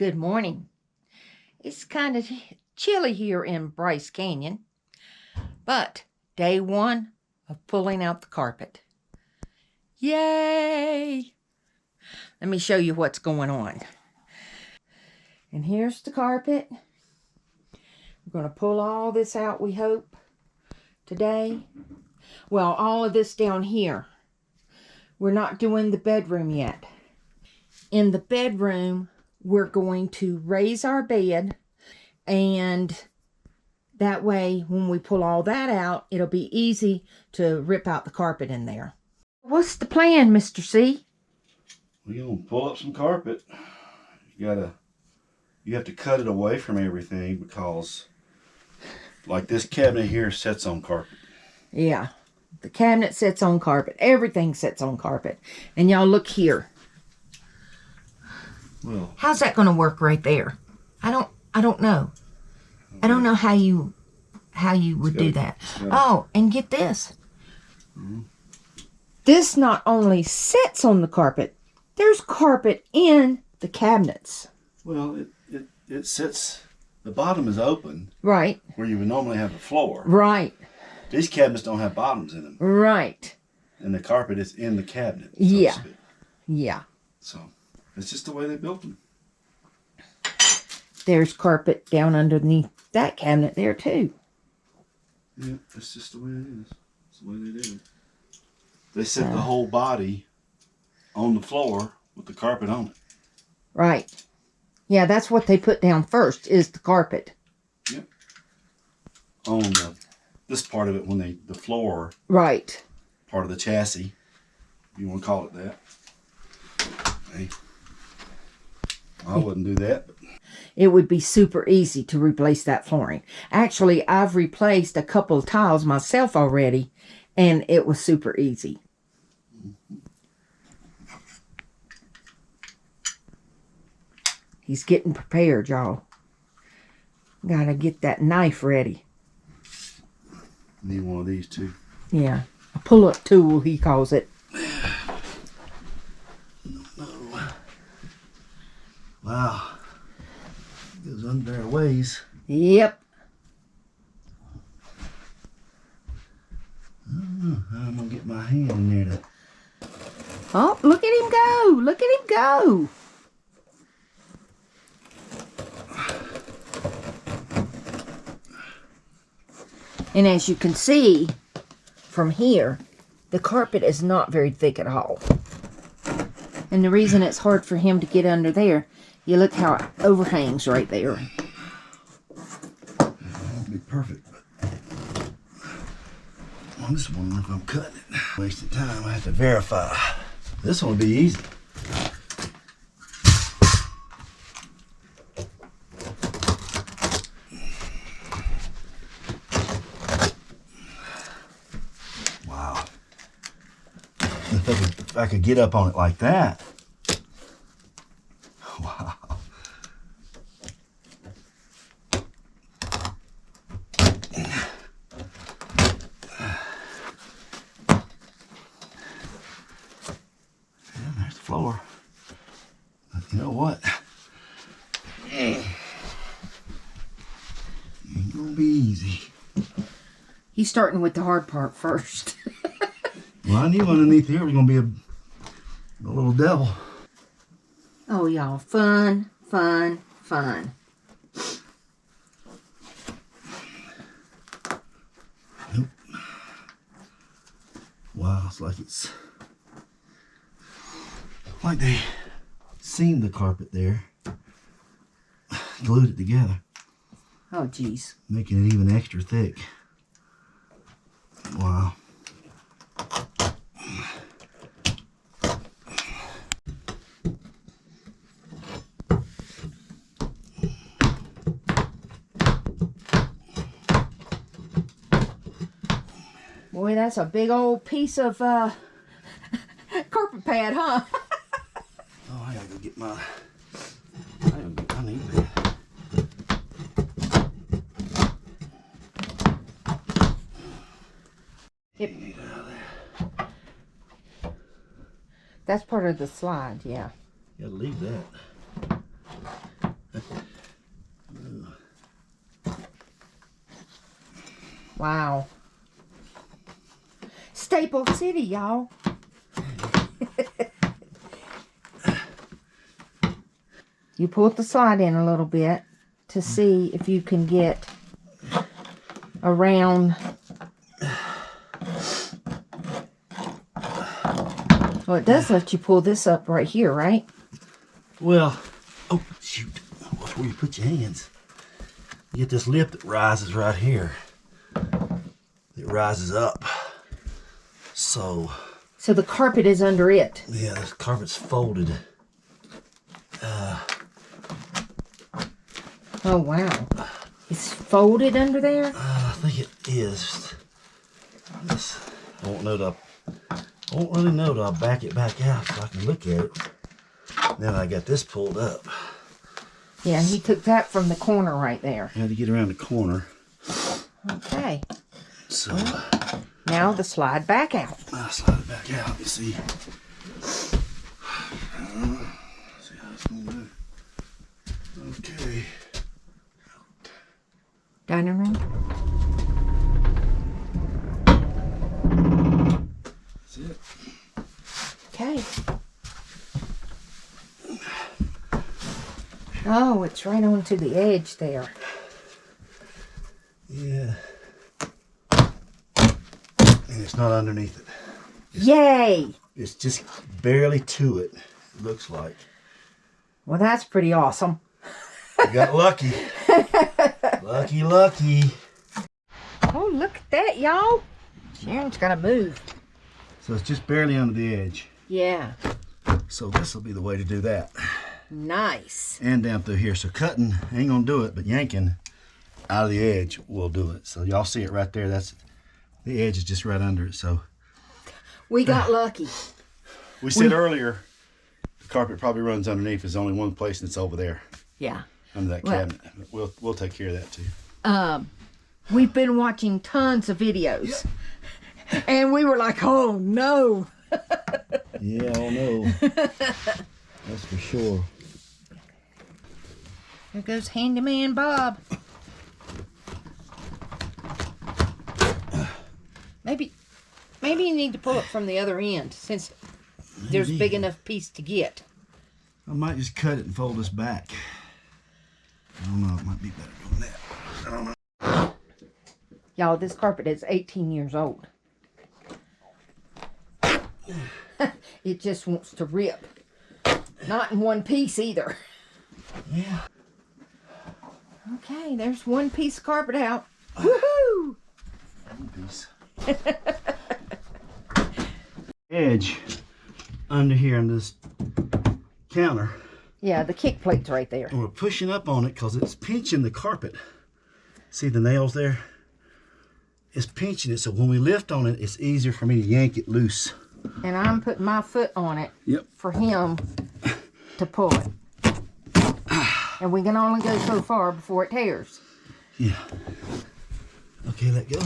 Good morning. It's kind of chilly here in Bryce Canyon, but day one of pulling out the carpet. Yay! Let me show you what's going on. And here's the carpet. We're going to pull all this out, we hope, today. Well, all of this down here. We're not doing the bedroom yet. In the bedroom, we're going to raise our bed, and that way when we pull all that out, it'll be easy to rip out the carpet in there. What's the plan, Mr. C? We're gonna pull up some carpet. You have to cut it away from everything because like this cabinet here sits on carpet. Yeah, the cabinet sits on carpet. Everything sits on carpet. And y'all look here. Well, how's that going to work right there? I don't know. I don't know how you would do that. Oh, and get this. This not only sits on the carpet, there's carpet in the cabinets. Well, it sits, the bottom is open. Right. Where you would normally have a floor. Right. These cabinets don't have bottoms in them. Right. And the carpet is in the cabinet. So yeah. Yeah. So, it's just the way they built them. There's carpet down underneath that cabinet there too. Yeah, that's just the way it is. It's the way they did it. They set the whole body on the floor with the carpet on it. Right. Yeah, that's what they put down first, is the carpet. Yep. On this part of it, when the floor. Right. Part of the chassis, if you want to call it that. Hey, I wouldn't do that. But it would be super easy to replace that flooring. Actually, I've replaced a couple of tiles myself already, and it was super easy. He's getting prepared, y'all. Gotta get that knife ready. Need one of these too. Yeah, a pull-up tool, he calls it. Wow. Goes under there a ways. Yep. I'm gonna get my hand in there. Oh, look at him go! Look at him go! And as you can see from here, the carpet is not very thick at all. And the reason it's hard for him to get under there, you look how it overhangs right there. That'd be perfect, but I'm just wondering if I'm cutting it. Wasting time, I have to verify. This one will be easy. Wow. If I could get up on it like that. Wow. There's the floor. But you know what? Ain't gonna be easy. He's starting with the hard part first. Well, I knew underneath here was gonna be a little devil. Oh, y'all, fun, fun, fun. Nope. Wow, it's like they seamed the carpet there, glued it together. Oh, geez. Making it even extra thick. Wow. Boy, that's a big old piece of carpet pad, huh? Oh, I gotta go get my knee pad. That's part of the slide, yeah. You gotta leave that. Wow. Staple City, y'all. You pulled the slide in a little bit to see if you can get around. Well, it does let you pull this up right here, right? Well, oh, shoot. Watch where you put your hands. You get this lip that rises right here. It rises up. So the carpet is under it. yeah, this carpet's folded. Oh, wow. It's folded under there? I think it is. I won't really know till I back it back out so I can look at it. Then I got this pulled up. Yeah, he took that from the corner right there. I had to get around the corner. Okay. So Now the slide back out. I'll slide it back out and see. See how it's gonna do. Okay. Dining room? That's it. Okay. Oh, it's right onto the edge there. Yeah. And it's not underneath it. Yay! It's just barely to it, it looks like. Well, that's pretty awesome. You got lucky. Lucky. Oh, look at that, y'all. Sharon's got to move. So it's just barely under the edge. Yeah. So this will be the way to do that. Nice. And down through here. So cutting ain't gonna do it, but yanking out of the edge will do it. So y'all see it right there. That's the edge is just right under it. So We got lucky. we said earlier the carpet probably runs underneath. There's only one place that's over there Yeah. under that cabinet. We'll take care of that too. We've been watching tons of videos. Yep. And we were like, oh no. Yeah, oh no. That's for sure. There goes Handyman Bob. Maybe you need to pull it from the other end since there's a big enough piece to get. I might just cut it and fold this back. I don't know. It might be better doing that. I don't know. Y'all, this carpet is 18 years old. It just wants to rip. Not in one piece either. Yeah. Okay, there's one piece of carpet out. Woohoo! One piece. Edge under here on this counter. Yeah, the kick plate's right there. And we're pushing up on it because it's pinching the carpet. See the nails there? It's pinching it, so when we lift on it, it's easier for me to yank it loose. And I'm putting my foot on it for him to pull it. And we can only go so far before it tears. Yeah. Okay, let go.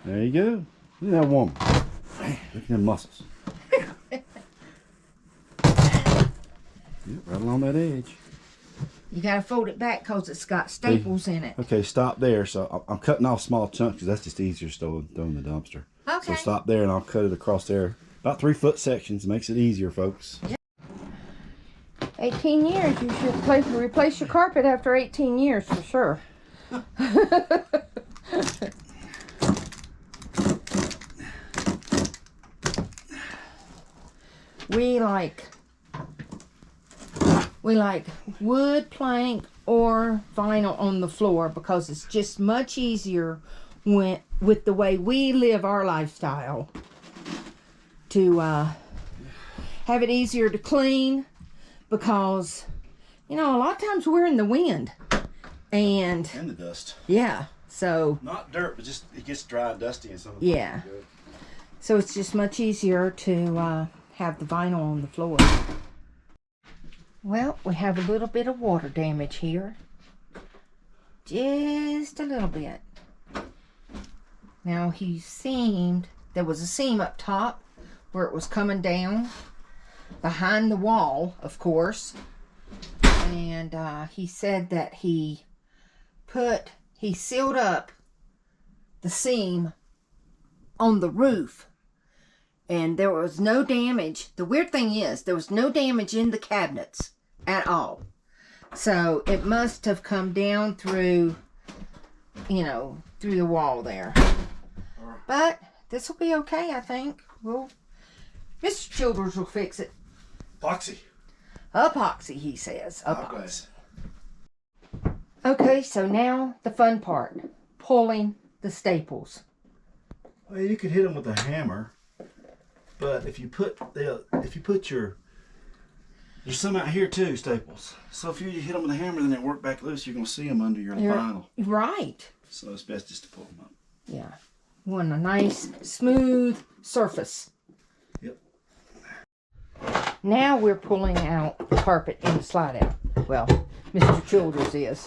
There you go. Look at that woman. Look at them muscles. Yep, right along that edge. You gotta fold it back because it's got staples in it. Okay, stop there. So I'm cutting off small chunks because that's just easier throwing in the dumpster. Okay. So stop there and I'll cut it across there. About 3-foot sections. Makes it easier, folks. Yep. 18 years. You should replace your carpet after 18 years for sure. We like wood plank or vinyl on the floor because it's just much easier with the way we live our lifestyle to have it easier to clean, because you know a lot of times we're in the wind and the dust. Yeah, so Not dirt, but just it gets dry and dusty and something. Yeah. So it's just much easier to have the vinyl on the floor. Well, we have a little bit of water damage here. Just a little bit. Now there was a seam up top where it was coming down behind the wall, of course. And he said that he sealed up the seam on the roof, and there was no damage. The weird thing is there was no damage in the cabinets at all, so it must have come down through the wall there. But this will be okay, I think. Mr. Childers will fix it. Epoxy, he says. Epoxy. Okay, so now the fun part, pulling the staples. Well, you could hit them with a hammer, but if you put there's some out here too, staples. So if you hit them with a hammer, then they work back loose. You're gonna see them under your vinyl. Right. So it's best just to pull them up. Yeah, you want a nice smooth surface. Yep. Now we're pulling out the carpet in the slide out. Well, Mr. Childers is.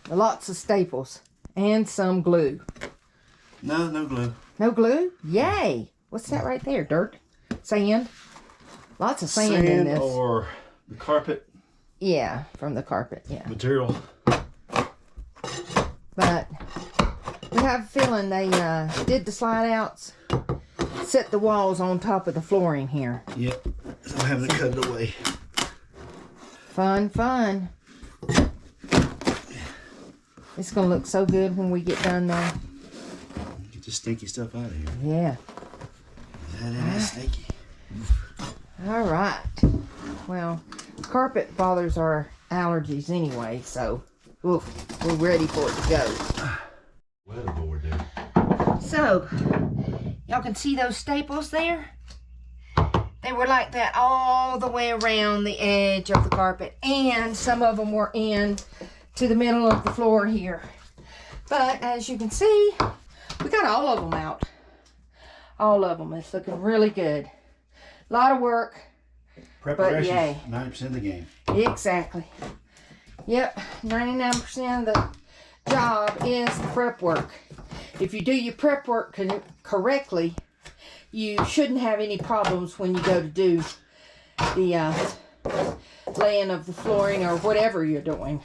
Lots of staples and some glue. No glue. No glue? Yay! What's that right there? Dirt? Sand? Lots of sand in this. Or the carpet. Yeah, from the carpet, yeah. Material. But we have a feeling they did the slide outs, set the walls on top of the flooring here. Yep. So I'm having to cut it away. Fun. It's gonna look so good when we get done though. Get the stinky stuff out of here. Yeah. That ain't stinky. All right. Well, carpet bothers our allergies anyway, so we're ready for it to go. Weatherboard there. So, y'all can see those staples there? They were like that all the way around the edge of the carpet, and some of them were in to the middle of the floor here. But as you can see, we got all of them out. All of them. It's looking really good. A lot of work. Preparation, but yay. 90% of the game. Exactly. Yep, 99% of the job is the prep work. If you do your prep work correctly, you shouldn't have any problems when you go to do the laying of the flooring or whatever you're doing.